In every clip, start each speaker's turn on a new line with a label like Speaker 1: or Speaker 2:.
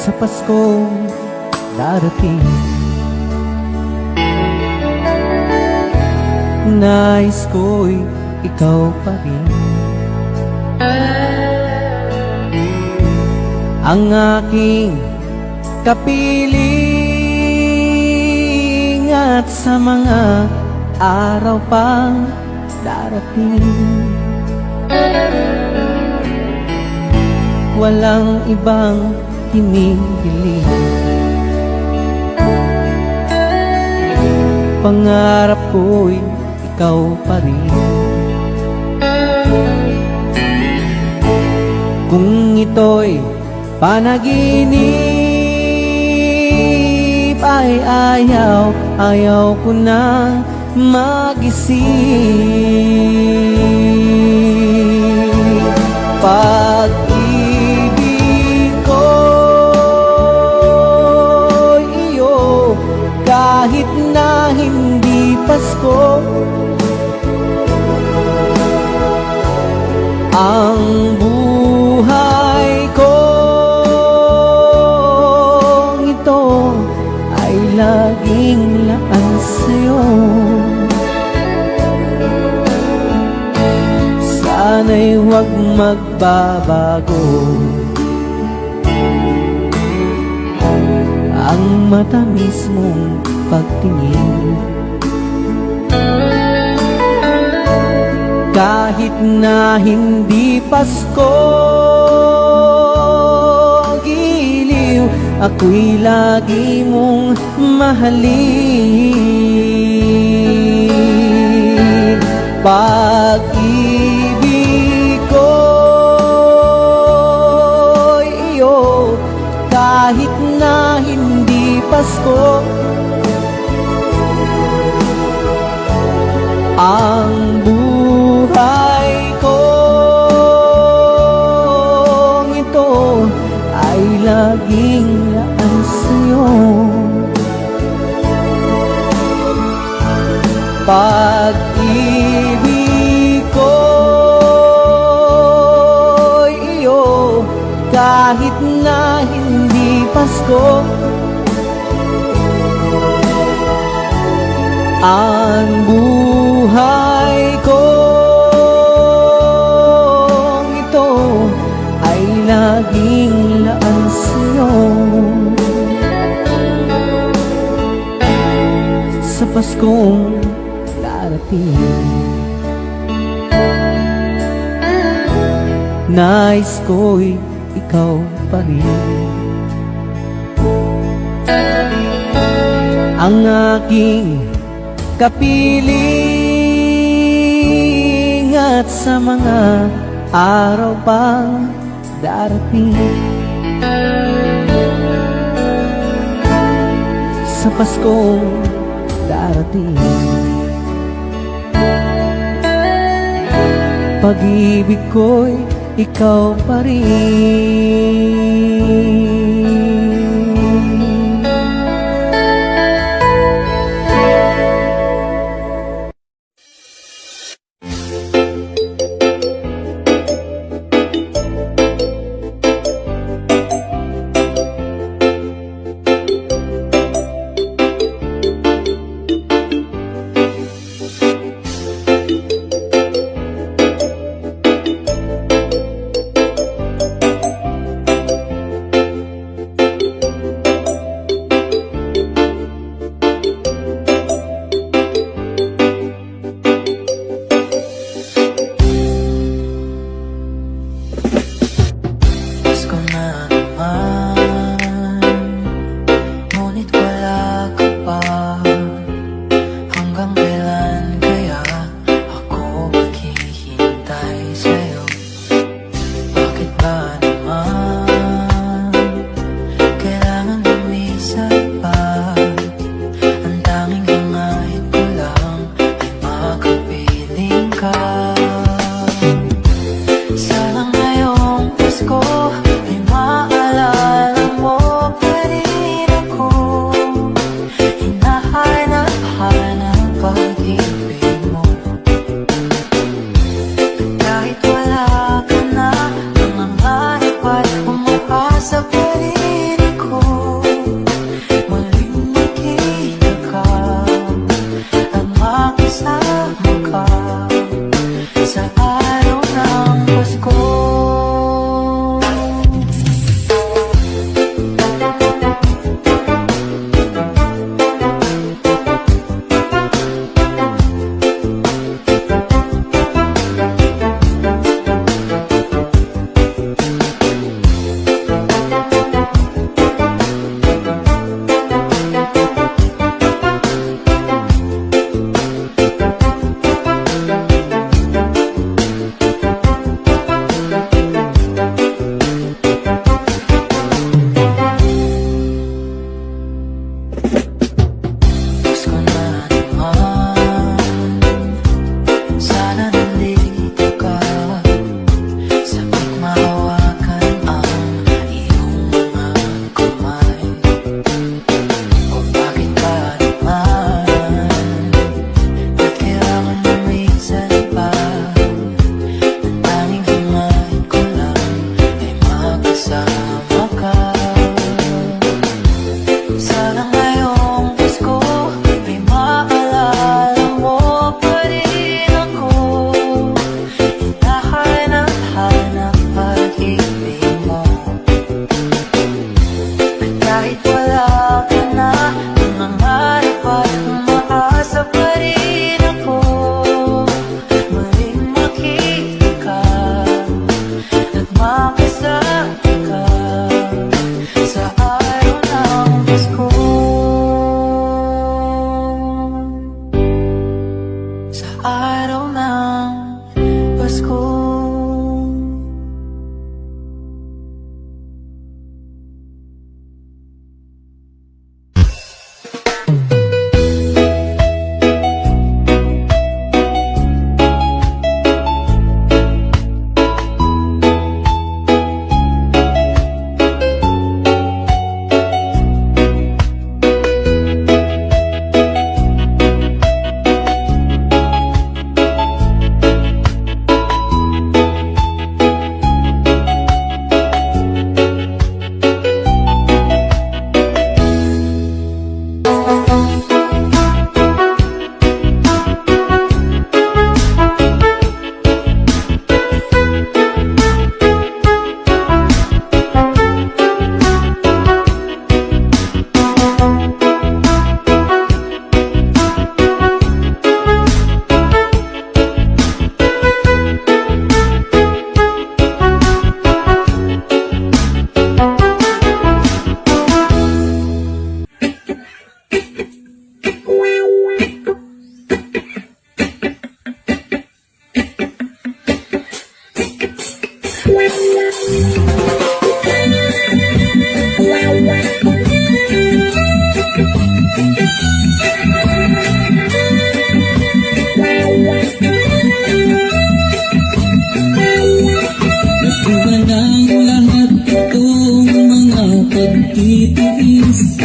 Speaker 1: sa Paskong darating. Nais ko'y ikaw pa rin ang aking kapiling, at sa mga araw pang darating, walang ibang hinihiling. Pangarap ko'y ikaw pa rin. Kung ito'y panaginip ay ayaw ko nang magising. Pag-ibig ko'y iyo, kahit na hindi Pasko. Ang buhay ko ito ay laging laan sa'yo. Sana'y huwag magbabago ang matamis mong pagtingin. Kahit na hindi Pasko, giliw, ako'y lagi mong mahalin. Pag-ibig ko'y iyo, kahit na hindi Pasko. Ang buhay ko ito ay laging laan sa'yo. Pag-ibig ko'y iyo, kahit na hindi Pasko. Ang buhay ko ito ay laging laan sa'yo. Sa Paskong darating, nais ko'y ikaw pa rin ang aking kapiling, at sa mga araw pang darating, sa Paskong darating, pag-ibig ko'y ikaw pa rin.
Speaker 2: Sa paligid ko nagtitiis.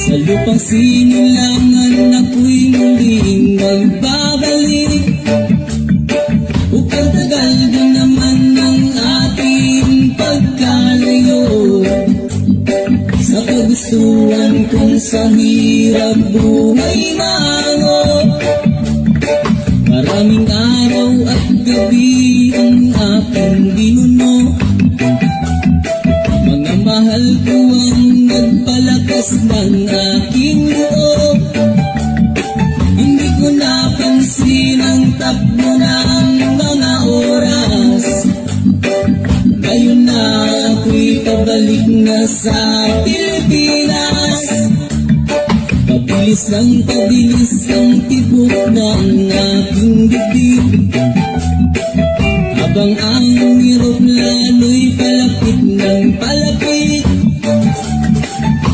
Speaker 2: Sa lupang sinilangan ako'y muling magbabalik. Upang tagal din naman ang ating pagkalayo. Sa kagustuhan kong sa hirap buhay maango. Maraming araw at gabi ang aking binuno. Mga mahal ko ang nagpalakas ng aking loob. Hindi ko napansin ang takbo ng mga oras. Ngayon na ako'y pabalik na sa Pilipinas. Pabilis ang tibok ng aking dibdib. Habang ang eroplano'y palapit ng palapit.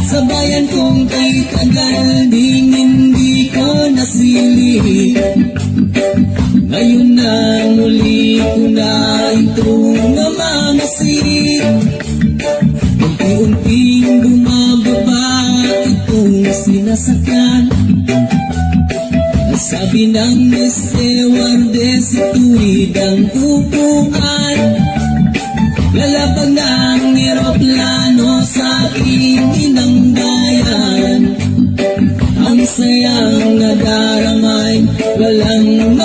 Speaker 2: Sa bayan kong kay tagal ding hindi ko nasilip. Ngayon na muli ko na itong namamasid. Unti-unting bumababa itong sinasakyan. Sabi ng stewardess, itu'y ang upuan. Lalapag ng eroplano sa aking inang bayan. Ang sayang nadaramay, walang